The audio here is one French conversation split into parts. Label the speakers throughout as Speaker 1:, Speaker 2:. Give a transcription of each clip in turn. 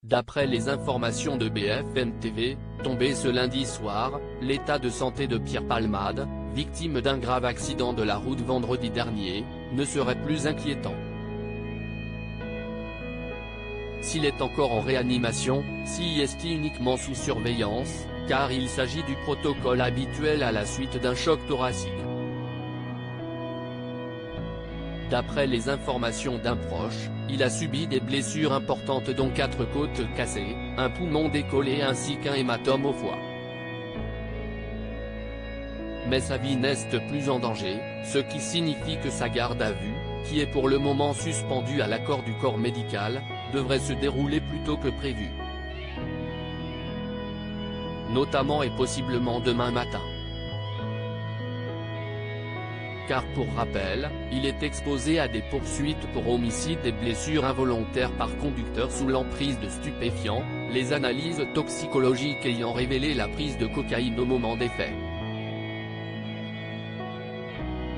Speaker 1: D'après les informations de BFM TV, tombé ce lundi soir, l'état de santé de Pierre Palmade, victime d'un grave accident de la route vendredi dernier, ne serait plus inquiétant. S'il est encore en réanimation, s'il est uniquement sous surveillance, car il s'agit du protocole habituel à la suite d'un choc thoracique. D'après les informations d'un proche, il a subi des blessures importantes dont 4 côtes cassées, un poumon décollé ainsi qu'un hématome au foie. Mais sa vie n'est plus en danger, ce qui signifie que sa garde à vue, qui est pour le moment suspendue à l'accord du corps médical, devrait se dérouler plus tôt que prévu. Notamment et possiblement demain matin. Car pour rappel, il est exposé à des poursuites pour homicide et blessures involontaires par conducteur sous l'emprise de stupéfiants, les analyses toxicologiques ayant révélé la prise de cocaïne au moment des faits.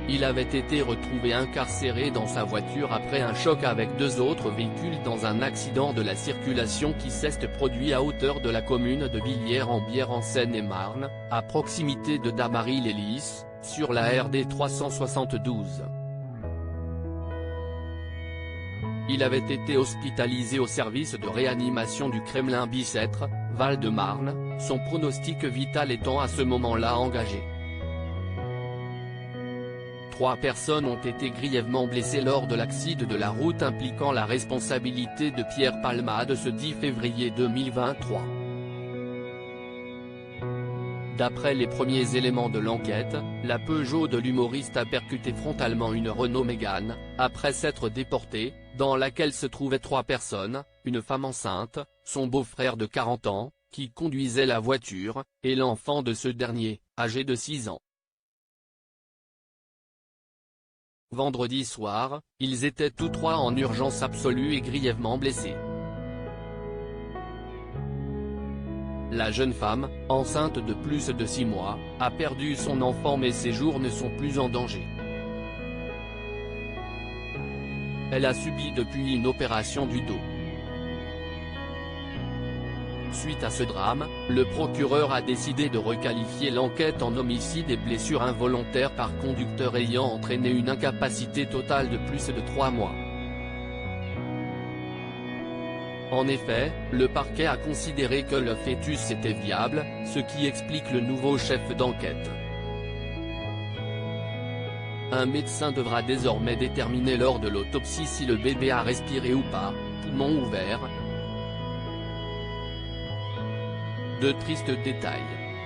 Speaker 1: Il avait été retrouvé incarcéré dans sa voiture après un choc avec 2 autres véhicules dans un accident de la circulation qui s'est produit à hauteur de la commune de Villiers-en-Bière en Seine-et-Marne, à proximité de Damary-les-Lys, sur la RD 372. Il avait été hospitalisé au service de réanimation du Kremlin-Bicêtre, Val-de-Marne, son pronostic vital étant à ce moment-là engagé. 3 personnes ont été grièvement blessées lors de l'accident de la route impliquant la responsabilité de Pierre Palmade ce 10 février 2023. D'après les premiers éléments de l'enquête, la Peugeot de l'humoriste a percuté frontalement une Renault Mégane, après s'être déportée, dans laquelle se trouvaient 3 personnes, une femme enceinte, son beau-frère de 40 ans, qui conduisait la voiture, et l'enfant de ce dernier, âgé de 6 ans. Vendredi soir, ils étaient tous 3 en urgence absolue et grièvement blessés. La jeune femme, enceinte de plus de 6 mois, a perdu son enfant mais ses jours ne sont plus en danger. Elle a subi depuis une opération du dos. Suite à ce drame, le procureur a décidé de requalifier l'enquête en homicide et blessures involontaires par conducteur ayant entraîné une incapacité totale de plus de 3 mois. En effet, le parquet a considéré que le fœtus était viable, ce qui explique le nouveau chef d'enquête. Un médecin devra désormais déterminer lors de l'autopsie si le bébé a respiré ou pas, poumon ouvert. De tristes détails.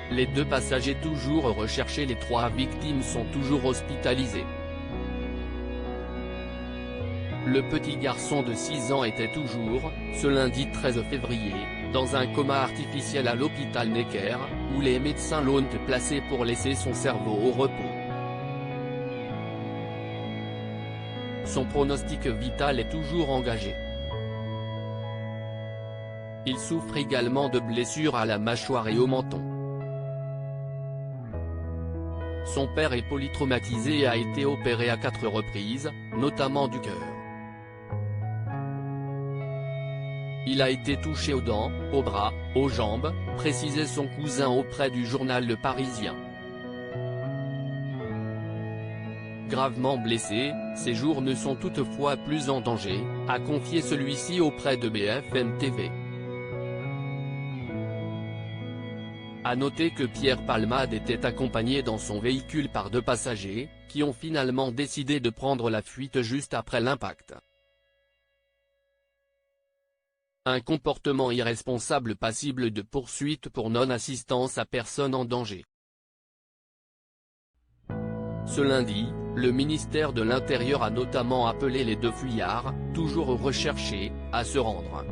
Speaker 1: Les 2 passagers toujours recherchés, les 3 victimes sont toujours hospitalisés. Le petit garçon de 6 ans était toujours, ce lundi 13 février, dans un coma artificiel à l'hôpital Necker, où les médecins l'ont placé pour laisser son cerveau au repos. Son pronostic vital est toujours engagé. Il souffre également de blessures à la mâchoire et au menton. Son père est polytraumatisé et a été opéré à 4 reprises, notamment du cœur. Il a été touché aux dents, aux bras, aux jambes, précisait son cousin auprès du journal Le Parisien. Gravement blessé, ses jours ne sont toutefois plus en danger, a confié celui-ci auprès de BFM TV. A noter que Pierre Palmade était accompagné dans son véhicule par 2 passagers, qui ont finalement décidé de prendre la fuite juste après l'impact. Un comportement irresponsable passible de poursuite pour non-assistance à personne en danger. Ce lundi, le ministère de l'Intérieur a notamment appelé les 2 fuyards, toujours recherchés, à se rendre.